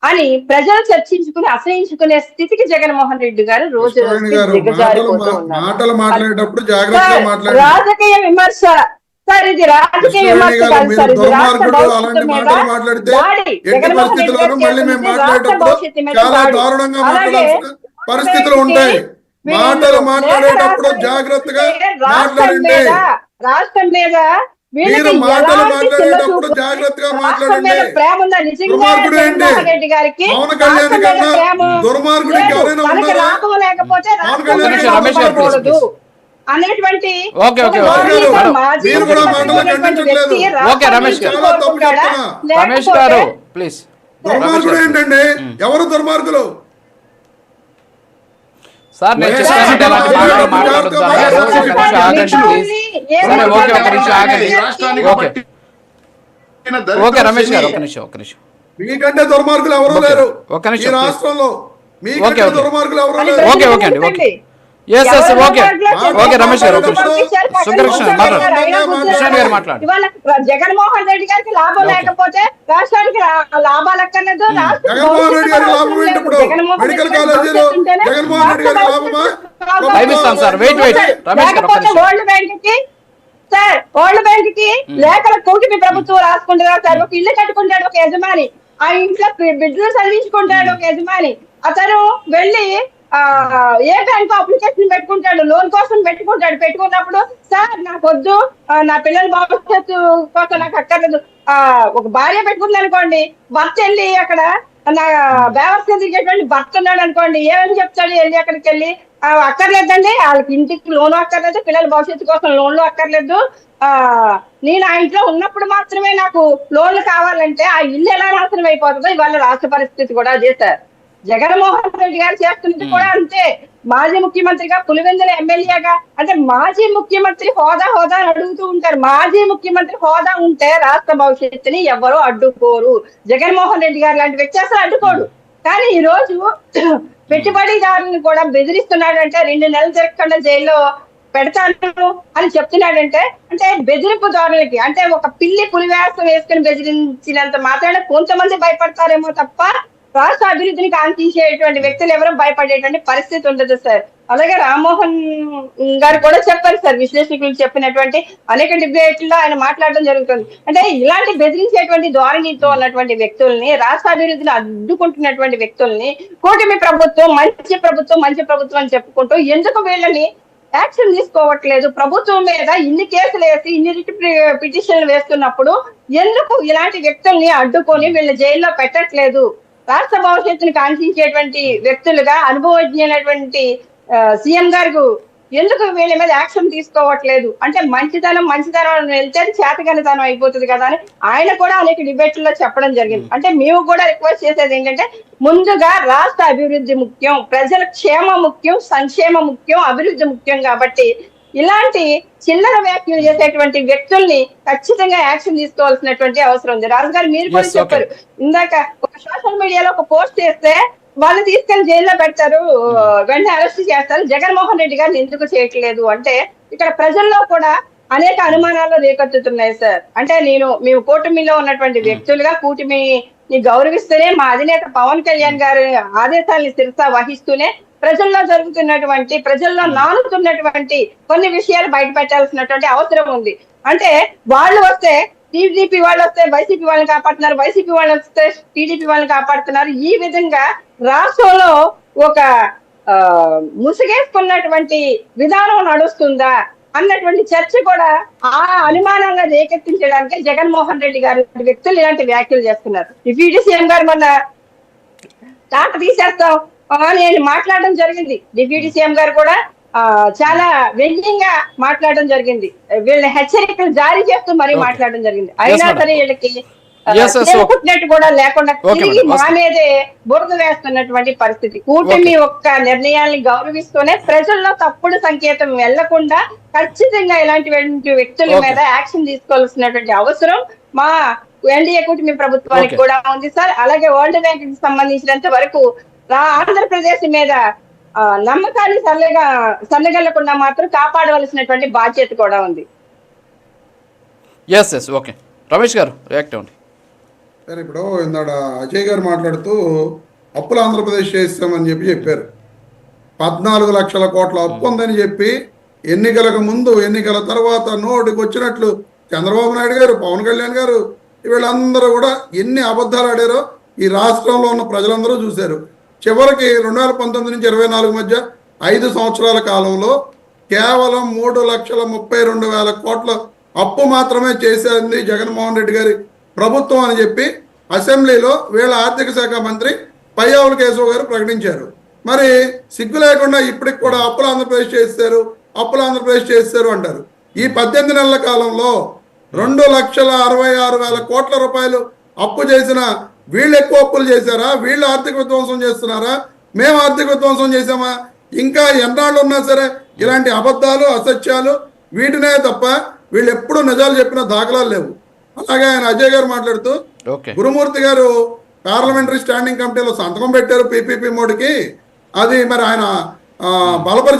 అని ప్రజలు చర్చించుకుని అసహించుకునే స్థితికి జగన్మోహన్ రెడ్డి గారు రోజు దిగజారిపోతూ ఉన్నారు. రాజకీయ విమర్శ సార్, ఇది రాజకీయ విమర్శ కాదు సార్, ఇది రాష్ట్ర భవిష్యత్తు మీద దాడి. జగన్మోహన్ రెడ్డి గారు చేస్తున్నది రాష్ట్ర భవిష్యత్తు మీద దాడి. అలాగే పరిస్థితులు ఉంటాయి, మాటలు మాట్లాడేటప్పుడు జాగ్రత్తగా మాట్లాడండి. రాష్ట్రం మీద ప్రేమ ఉందా నిజంగా జగన్మోహన్ రెడ్డి గారికి? దుర్మార్గుడికి లాభం లేకపోతే రాకూడదు అనేటువంటి దుర్మార్గుడు ఏంటండి? ఎవరు దుర్మార్గులు? సార్ నేను ఓకే రమేష్ గారు ఒక నిమిషం మీకంటే దుర్మార్గులు ఎవరు లేరు ఈ రాష్ట్రంలో. మీకంటే దుర్మార్గులు ఎవరు లేరు. ఓకే ఓకే అండి ఓకే ఓకే రమేష్ గారు సుందరకృష్ణ మాట్లాడు. జగన్మోహన్ రెడ్డి గారికి లాభం లేకపోతే రాష్ట్రానికి లాభాలు అక్కర్లేదు. జగన్మోహన్ రెడ్డి గారికి లాభం ఏంటి? ఇప్పుడు మెడికల్ కాలేజీలో జగన్మోహన్ రెడ్డి గారికి లాభమా? లేకపోతే వరల్డ్ బ్యాంక్ కి సార్, వరల్డ్ బ్యాంక్ కి లేఖల కూటమి ప్రభుత్వం రాసుకుంటున్నారు సార్. ఒక ఇల్లు కట్టుకుంటాడు ఒక యజమాని, ఆ ఇంట్లో బిడ్డలు చదివించుకుంటాడు ఒక యజమాని. అతను వెళ్ళి ఏ బ్యాంక్ అప్లికేషన్ పెట్టుకుంటాడు, లోన్ కోసం పెట్టుకున్నప్పుడు సార్ నాకు వద్దు, నా పిల్లల భవిష్యత్తు కోసం నాకు అక్కర్లేదు. ఒక భార్య పెట్టుకుంది అనుకోండి, భర్త వెళ్ళి అక్కడ నా వ్యవస్థ తిరిగేటువంటి భర్త ఉన్నాడు అనుకోండి, ఏమని చెప్తాడు వెళ్ళి అక్కడికి వెళ్ళి? అక్కర్లేదండి, వాళ్ళకి ఇంటికి లోను అక్కర్లేదు, పిల్లల భవిష్యత్తు కోసం లోన్లు అక్కర్లేదు, నేను ఆ ఇంట్లో ఉన్నప్పుడు మాత్రమే నాకు లోన్లు కావాలంటే ఆ ఇల్లు ఎలా నాశనం అయిపోతుందో ఇవాళ రాష్ట్ర పరిస్థితి కూడా అదే సార్. జగన్మోహన్ రెడ్డి గారు చేస్తున్నది కూడా అంతే. మాజీ ముఖ్యమంత్రిగా, పులివెందుల ఎమ్మెల్యేగా, అంటే మాజీ ముఖ్యమంత్రి హోదా అని అడుగుతూ ఉంటారు. మాజీ ముఖ్యమంత్రి హోదా ఉంటే రాష్ట్ర భవిష్యత్తుని ఎవరో అడ్డుకోరు. జగన్మోహన్ రెడ్డి గారు లాంటి వ్యక్తి అసలు అడ్డుకోడు. కానీ ఈ రోజు పెట్టుబడిదారులను కూడా బెదిరిస్తున్నాడంటే, 2 నెలలు జరగకుండా జైల్లో పెడతాను అని చెప్తున్నాడంటే, అంటే బెదిరింపు దారులకి, అంటే ఒక పిల్లి పులివేసం వేసుకుని బెదిరించినంత మాత్రాన కొంతమంది భయపడతారేమో తప్ప రాష్ట్ర అభివృద్ధిని కాంక్షించేటువంటి వ్యక్తులు ఎవరో భయపడేటువంటి పరిస్థితి ఉండదు సార్. అలాగే రామ్మోహన్ గారు కూడా చెప్పారు సార్, విశ్లేషకులు చెప్పినటువంటి అనేక డిబేట్లో ఆయన మాట్లాడడం జరుగుతుంది. అంటే ఇలాంటి బెదిరించేటువంటి ధోరణితో ఉన్నటువంటి వ్యక్తుల్ని, రాష్ట్ర అభివృద్ధిని అడ్డుకుంటున్నటువంటి వ్యక్తుల్ని కూటమి ప్రభుత్వం మంచి ప్రభుత్వం అని చెప్పుకుంటూ ఎందుకు వీళ్ళని యాక్షన్ తీసుకోవట్లేదు? ప్రభుత్వం మీద ఇన్ని కేసులు వేసి ఇన్ని రిట్ పిటిషన్లు వేస్తున్నప్పుడు ఎందుకు ఇలాంటి వ్యక్తుల్ని అడ్డుకొని వీళ్ళ జైల్లో పెట్టట్లేదు? రాష్ట్ర భవిష్యత్తును కాంక్షించేటువంటి వ్యక్తులుగా అనుభవజ్ఞులైనటువంటి సీఎం గారు ఎందుకు వీళ్ళ మీద యాక్షన్ తీసుకోవట్లేదు? అంటే మంచితనం వెళ్తే చేతగనితనం అయిపోతుంది కదా అని ఆయన కూడా అనేక డిబేట్లలో చెప్పడం జరిగింది. అంటే మేము కూడా రిక్వెస్ట్ చేసేది ఏంటంటే, ముందుగా రాష్ట్ర అభివృద్ధి ముఖ్యం, ప్రజల క్షేమం ముఖ్యం, సంక్షేమం ముఖ్యం, అభివృద్ధి ముఖ్యం. కాబట్టి ఇలాంటి చిల్లర వ్యాఖ్యలు చేసేటువంటి వ్యక్తుల్ని ఖచ్చితంగా యాక్షన్ తీసుకోవాల్సినటువంటి అవసరం ఉంది. రాజు గారు మీరు కూడా చెప్పారు ఇందాక, ఒక సోషల్ మీడియాలో ఒక పోస్ట్ చేస్తే వాళ్ళు తీసుకెళ్లి జైల్లో పెడతారు, వెంటనే అరెస్ట్ చేస్తారు. జగన్మోహన్ రెడ్డి గారిని ఎందుకు చేయట్లేదు అంటే, ఇక్కడ ప్రజల్లో కూడా అనేక అనుమానాలు రేకెత్తుతున్నాయి సార్. అంటే మేము కూటమిలో ఉన్నటువంటి వ్యక్తులుగా కూటమిని గౌరవిస్తూనే, మా అధినేత పవన్ కళ్యాణ్ గారి ఆదేశాలను శిరసా వహిస్తూనే ప్రజల్లో నానుతున్నటువంటి కొన్ని విషయాలు బయట పెట్టాల్సినటువంటి అవసరం ఉంది. అంటే వాళ్ళు వస్తే టీడీపీ వాళ్ళు వస్తే వైసీపీ వాళ్ళని కాపాడుతున్నారు, వైసీపీ వాళ్ళు వస్తే టీడీపీ వాళ్ళని కాపాడుతున్నారు. ఈ విధంగా రాష్ట్రంలో ఒక ముసుగేసుకున్నటువంటి విధానం నడుస్తుందా అన్నటువంటి చర్చ కూడా ఆ అనుమానంగా రేకెత్తించడానికి జగన్మోహన్ రెడ్డి గారి వ్యక్తులు ఇలాంటి వ్యాఖ్యలు చేస్తున్నారు. డిప్యూటీ సీఎం గారు మొన్న తాట తీసేస్తాం అని మాట్లాడడం జరిగింది. డిప్యూటీ సీఎం గారు కూడా చాలా వ్యంగ్యంగా మాట్లాడడం జరిగింది. వీళ్ళ హెచ్చరికలు జారీ చేస్తూ మరీ మాట్లాడడం జరిగింది. అయినా సరే వీళ్ళకి పుట్టినట్టు కూడా లేకుండా తిరిగి మా మీదే బురద వేస్తున్నటువంటి పరిస్థితి. కూటమి ఒక్క నిర్ణయాన్ని గౌరవిస్తూనే ప్రజల్లో తప్పుడు సంకేతం వెళ్లకుండా ఖచ్చితంగా ఇలాంటి వ్యక్తుల మీద యాక్షన్ తీసుకోవాల్సినటువంటి అవసరం మా ఎన్డీఏ కూటమి ప్రభుత్వానికి కూడా ఉంది సార్. అలాగే వరల్డ్ బ్యాంక్ కి సంబంధించినంత వరకు ఆంధ్రప్రదేశ్ మీద నమ్మకాన్ని సన్నగల్లకుండా మాత్రం కాపాడవలసినటువంటి బాధ్యత కూడా ఉంది. ఓకే రమేష్ గారు రియాక్ట్ అవ్వండి. సరే, ఇప్పుడు ఇందాడ అజయ్ గారు మాట్లాడుతూ అప్పులు ఆంధ్రప్రదేశ్ చేస్తామని చెప్పారు. 14 లక్షల కోట్ల అప్పు ఉందని చెప్పి ఎన్నికలకు ముందు ఎన్నికల తర్వాత నోటికి వచ్చినట్లు చంద్రబాబు నాయుడు గారు, పవన్ కళ్యాణ్ గారు వీళ్ళందరూ కూడా ఎన్ని అబద్ధాలు ఆడారో ఈ రాష్ట్రంలో ఉన్న ప్రజలందరూ చూశారు. చివరికి 2019 నుంచి 24 మధ్య 5 సంవత్సరాల కాలంలో కేవలం 3,32,000 కోట్ల అప్పు మాత్రమే చేసింది జగన్మోహన్ రెడ్డి గారి ప్రభుత్వం అని చెప్పి అసెంబ్లీలో వీళ్ళ ఆర్థిక శాఖ మంత్రి పయ్యావుల కేశవ్ గారు ప్రకటించారు. మరి సిగ్గు లేకుండా ఇప్పటికి కూడా అప్పులు ఆంధ్రప్రదేశ్ చేస్తారు అంటారు. ఈ 18 నెలల కాలంలో 2,66,000 కోట్ల రూపాయలు అప్పు చేసిన వీళ్ళు ఎక్కువ అప్పులు చేశారా? వీళ్ళు ఆర్థిక విధ్వంసం చేస్తున్నారా? మేము ఆర్థిక విధ్వంసం చేసామా? ఇంకా ఎన్నాళ్ళు ఉన్నా సరే ఇలాంటి అబద్ధాలు, అసత్యాలు వీటినే తప్ప వీళ్ళు ఎప్పుడు నిజాలు చెప్పిన దాఖలాలు లేవు. అలాగే ఆయన అజయ్ గారు మాట్లాడుతూ గురుమూర్తి గారు పార్లమెంటరీ స్టాండింగ్ కమిటీలో సంతకం పెట్టారు పీపీపీ మోడీకి. అది మరి ఆయన బలపరిచిన